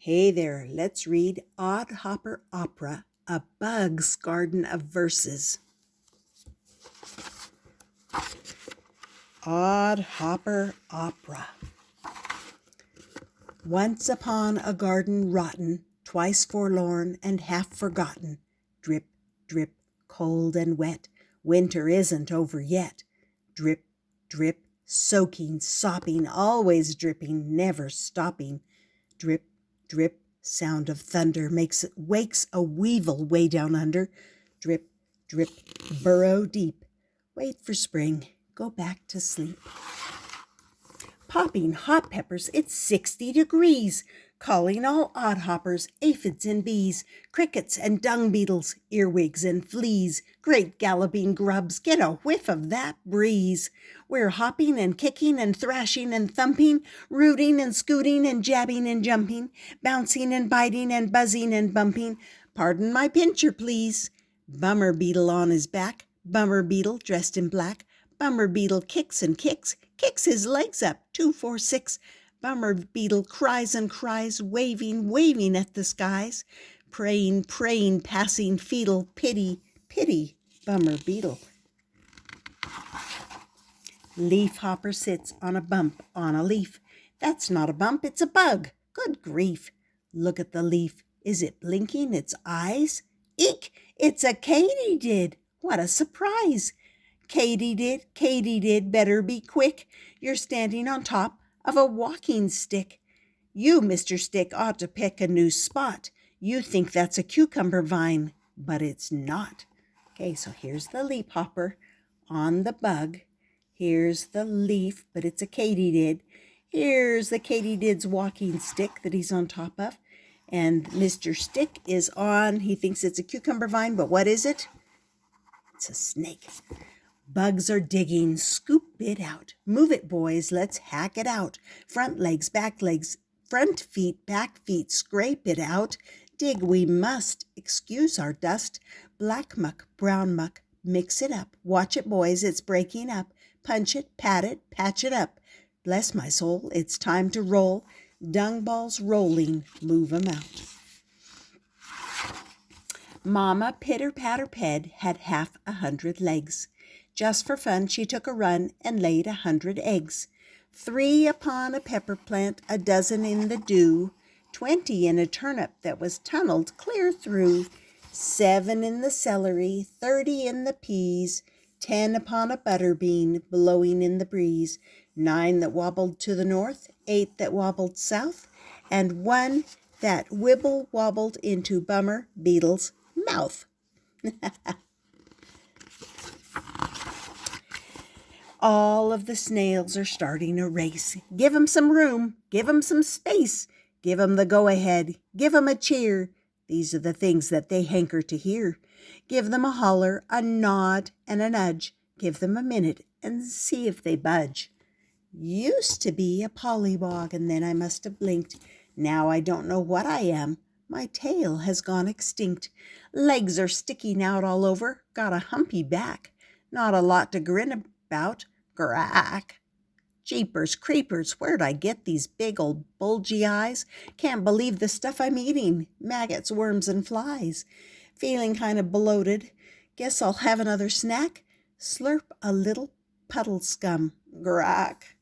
Hey there, let's read Oddhopper Opera, A Bug's Garden of Verses. Oddhopper Opera. Once upon a garden rotten, twice forlorn and half forgotten, drip, drip, cold and wet, winter isn't over yet. Drip, drip, soaking, sopping, always dripping, never stopping. Drip, drip, sound of thunder wakes a weevil way down under. Drip, drip, burrow deep. Wait for spring, go back to sleep. Popping hot peppers, it's 60 degrees. Calling all oddhoppers, aphids and bees, crickets and dung beetles, earwigs and fleas, great galloping grubs, get a whiff of that breeze. We're hopping and kicking and thrashing and thumping, rooting and scooting and jabbing and jumping, bouncing and biting and buzzing and bumping. Pardon my pincher, please. Bummer beetle on his back, bummer beetle dressed in black. Bummer beetle kicks and kicks, kicks his legs up, 2, 4, 6. Bummer beetle cries and cries, waving, waving at the skies. Praying, praying, passing, fetal, pity, pity, bummer beetle. Leaf hopper sits on a bump on a leaf. That's not a bump, it's a bug. Good grief. Look at the leaf. Is it blinking its eyes? Eek! It's a katydid. What a surprise. Katydid, better be quick. You're standing on top of a walking stick. You, Mr. Stick, ought to pick a new spot. You think that's a cucumber vine, but it's not. Okay, so here's the leaf hopper on the bug. Here's the leaf, but it's a katydid. Here's the katydid's walking stick that he's on top of. And Mr. Stick is on, he thinks it's a cucumber vine, but what is it? It's a snake. Bugs are digging, scoop it out. Move it, boys, let's hack it out. Front legs, front feet, back feet, scrape it out. Dig we must, excuse our dust. Black muck, brown muck, mix it up. Watch it, boys, it's breaking up. Punch it, pat it, patch it up. Bless my soul, it's time to roll. Dung balls rolling, move 'em out. Mama Pitter-Patter-Ped had 100 legs. Just for fun, she took a run and laid 100 eggs. 3 upon a pepper plant, a dozen in the dew, 20 in a turnip that was tunneled clear through, 7 in the celery, 30 in the peas, 10 upon a butter bean blowing in the breeze, 9 that wobbled to the north, 8 that wobbled south, and 1 that wibble-wobbled into Bummer Beetle's mouth. All of the snails are starting a race. Give 'em some room, give 'em some space, give 'em the go-ahead, give 'em a cheer. These are the things that they hanker to hear. Give them a holler, a nod, and a nudge. Give them a minute and see if they budge. Used to be a pollywog, and then I must have blinked. Now I don't know what I am. My tail has gone extinct. Legs are sticking out all over. Got a humpy back. Not a lot to grin about. Grack. Jeepers creepers, where'd I get these big old bulgy eyes? Can't believe the stuff I'm eating. Maggots, worms, and flies. Feeling kind of bloated. Guess I'll have another snack. Slurp a little puddle scum. Grack.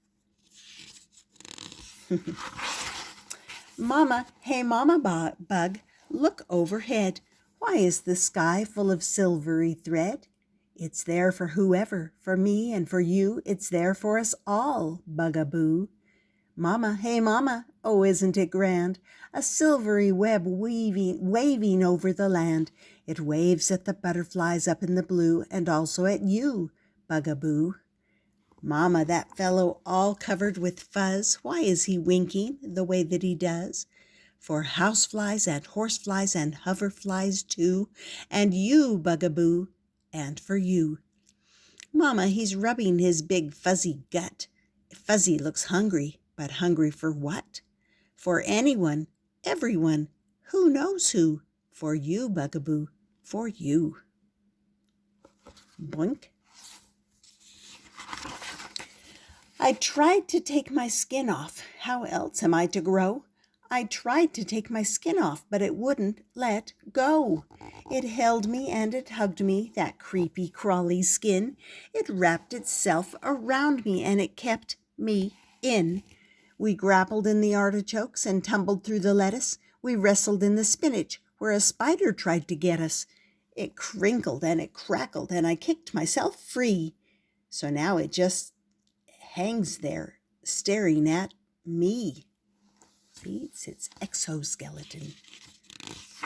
Mama, hey mama bug, look overhead. Why is the sky full of silvery thread? It's there for whoever, for me and for you. It's there for us all, bugaboo. Mama, hey mama, oh isn't it grand? A silvery web waving over the land. It waves at the butterflies up in the blue and also at you, bugaboo. Mama, that fellow all covered with fuzz, why is he winking the way that he does? For houseflies and horseflies and hoverflies too, and you, bugaboo, and for you. Mama, he's rubbing his big fuzzy gut. Fuzzy looks hungry, but hungry for what? For anyone, everyone, who knows who? For you, bugaboo, for you. Boink. I tried to take my skin off. How else am I to grow? I tried to take my skin off, but it wouldn't let go. It held me and it hugged me, that creepy, crawly skin. It wrapped itself around me and it kept me in. We grappled in the artichokes and tumbled through the lettuce. We wrestled in the spinach where a spider tried to get us. It crinkled and it crackled and I kicked myself free. So now it just hangs there staring at me. Beats its exoskeleton.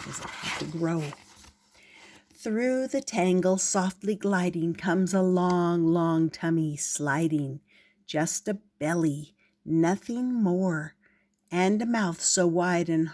Does it have to grow? Through the tangle softly gliding comes a long, long tummy sliding. Just a belly, nothing more. And a mouth so wide and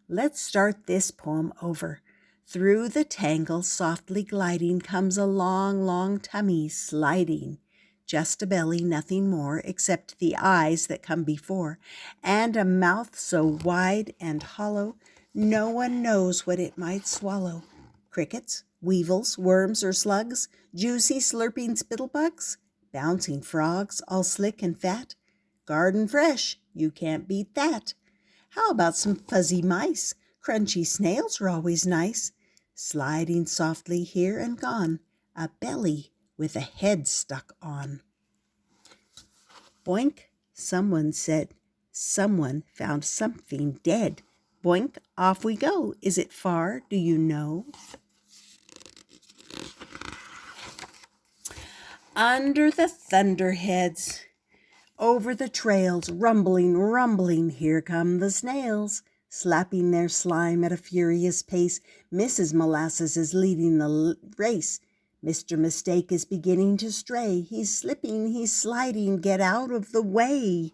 let's start this poem over. Through the tangle softly gliding comes a long, long tummy sliding. Just a belly, nothing more, except the eyes that come before, and a mouth so wide and hollow, no one knows what it might swallow. Crickets, weevils, worms, or slugs, juicy slurping spittlebugs, bouncing frogs, all slick and fat. Garden fresh, you can't beat that. How about some fuzzy mice? Crunchy snails are always nice. Sliding softly here and gone, a belly with a head stuck on. Boink, someone said. Someone found something dead. Boink, off we go. Is it far? Do you know? Under the thunderheads, over the trails, rumbling, rumbling, here come the snails, slapping their slime at a furious pace. Mrs. Molasses is leading the race. Mr. Mistake is beginning to stray. He's slipping, he's sliding, get out of the way.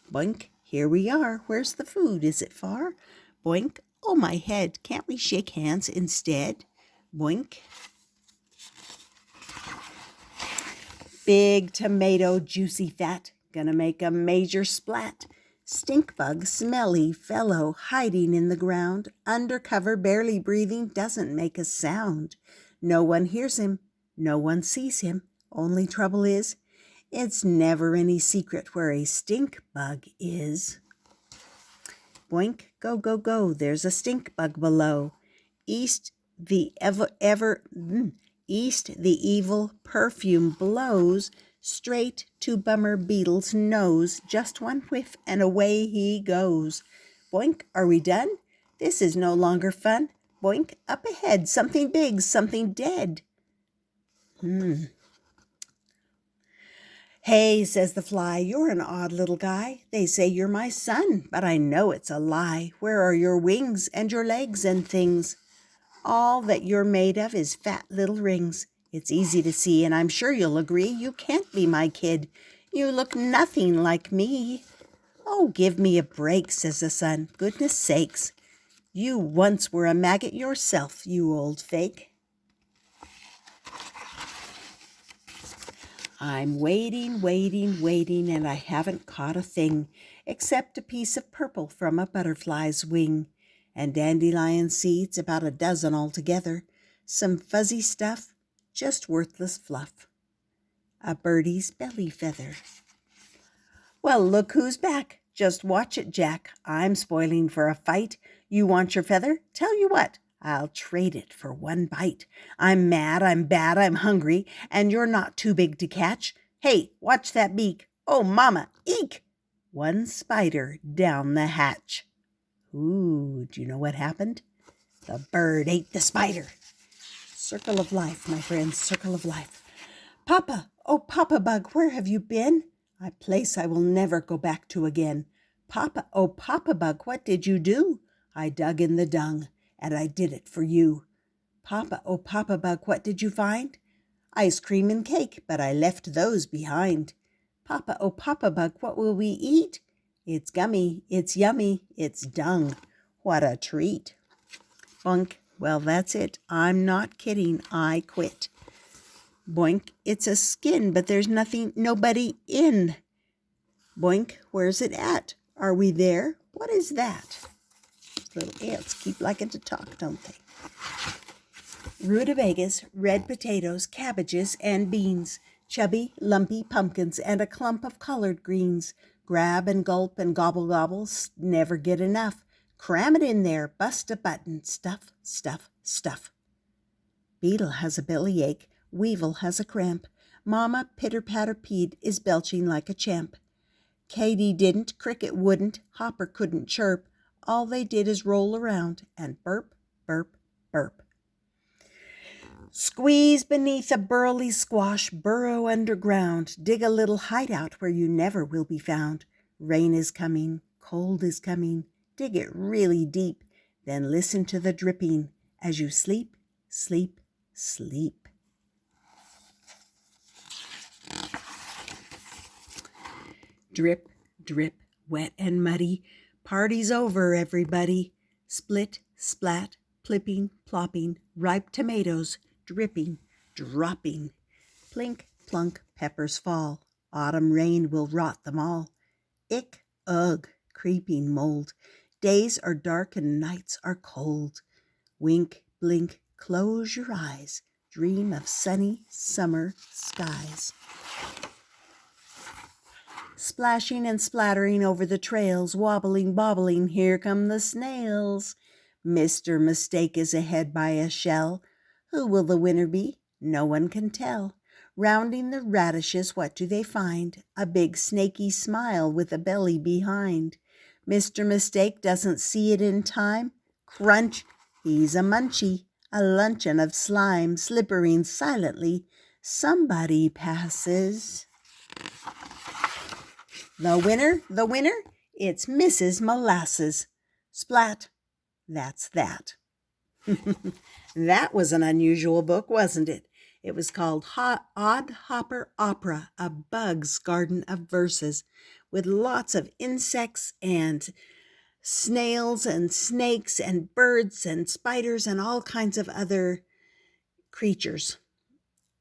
Boink, here we are. Where's the food? Is it far? Boink, oh my head, can't we shake hands instead? Boink. Big tomato, juicy fat, gonna make a major splat. Stink bug, smelly fellow, hiding in the ground, undercover, barely breathing, doesn't make a sound. No one hears him, no one sees him. Only trouble is, it's never any secret where a stink bug is. Boink, go, go, go, there's a stink bug below. East the evil perfume blows straight to Bummer Beetle's nose. Just one whiff and away he goes. Boink, are we done? This is no longer fun. Boink, up ahead, something big, something dead. Hey, says the fly, you're an odd little guy. They say you're my son, but I know it's a lie. Where are your wings and your legs and things? All that you're made of is fat little rings. It's easy to see, and I'm sure you'll agree, you can't be my kid. You look nothing like me. Oh, give me a break, says the sun. Goodness sakes. You once were a maggot yourself, you old fake. I'm waiting, waiting, waiting, and I haven't caught a thing except a piece of purple from a butterfly's wing, and dandelion seeds, about a dozen altogether, some fuzzy stuff, just worthless fluff, a birdie's belly feather. Well, look who's back. Just watch it, Jack. I'm spoiling for a fight. You want your feather? Tell you what, I'll trade it for one bite. I'm mad, I'm bad, I'm hungry, and you're not too big to catch. Hey, watch that beak. Oh, mama, eek! One spider down the hatch. Ooh, do you know what happened? The bird ate the spider. Circle of life, my friends, circle of life. Papa, oh, Papa Bug, where have you been? A place I will never go back to again. Papa, oh, Papa Bug, what did you do? I dug in the dung, and I did it for you. Papa, oh, Papa Bug, what did you find? Ice cream and cake, but I left those behind. Papa, oh, Papa Bug, what will we eat? It's gummy, it's yummy, it's dung. What a treat. Boink, well, that's it. I'm not kidding. I quit. Boink, it's a skin, but there's nobody in. Boink, where's it at? Are we there? What is that? Little ants keep liking to talk, don't they? Rutabagas, red potatoes, cabbages, and beans, chubby, lumpy pumpkins, and a clump of collard greens, Grab and gulp and gobble gobble, never get enough. Cram it in there, bust a button, stuff, stuff, stuff. Beetle has a bellyache, Weevil has a cramp. Mama Pitter-Patter-Pete is belching like a champ. Katy didn't, Cricket wouldn't, Hopper couldn't chirp. All they did is roll around and burp, burp, burp. Squeeze beneath a burly squash, burrow underground, dig a little hideout where you never will be found. Rain is coming, cold is coming, dig it really deep, then listen to the dripping as you sleep, sleep, sleep. Drip, drip, wet and muddy, party's over, everybody. Split, splat, plipping, plopping, ripe tomatoes, dripping, dropping. Plink, plunk, peppers fall. Autumn rain will rot them all. Ick, ugh, creeping mold. Days are dark and nights are cold. Wink, blink, close your eyes. Dream of sunny summer skies. Splashing and splattering over the trails, wobbling, bobbling, here come the snails. Mr. Mistake is ahead by a shell. Who will the winner be? No one can tell. Rounding the radishes, what do they find? A big snaky smile with a belly behind. Mr. Mistake doesn't see it in time. Crunch! He's a munchie, a luncheon of slime slippering silently. Somebody passes. The winner, it's Mrs. Molasses. Splat, that's that. That was an unusual book, wasn't it? It was called Oddhopper Opera, a bug's garden of verses, with lots of insects and snails and snakes and birds and spiders and all kinds of other creatures.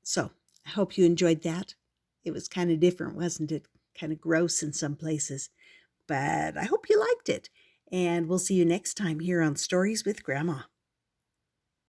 So I hope you enjoyed that. It was kind of different, wasn't it? Kind of gross in some places, but I hope you liked it. And we'll see you next time here on Stories with Grandma.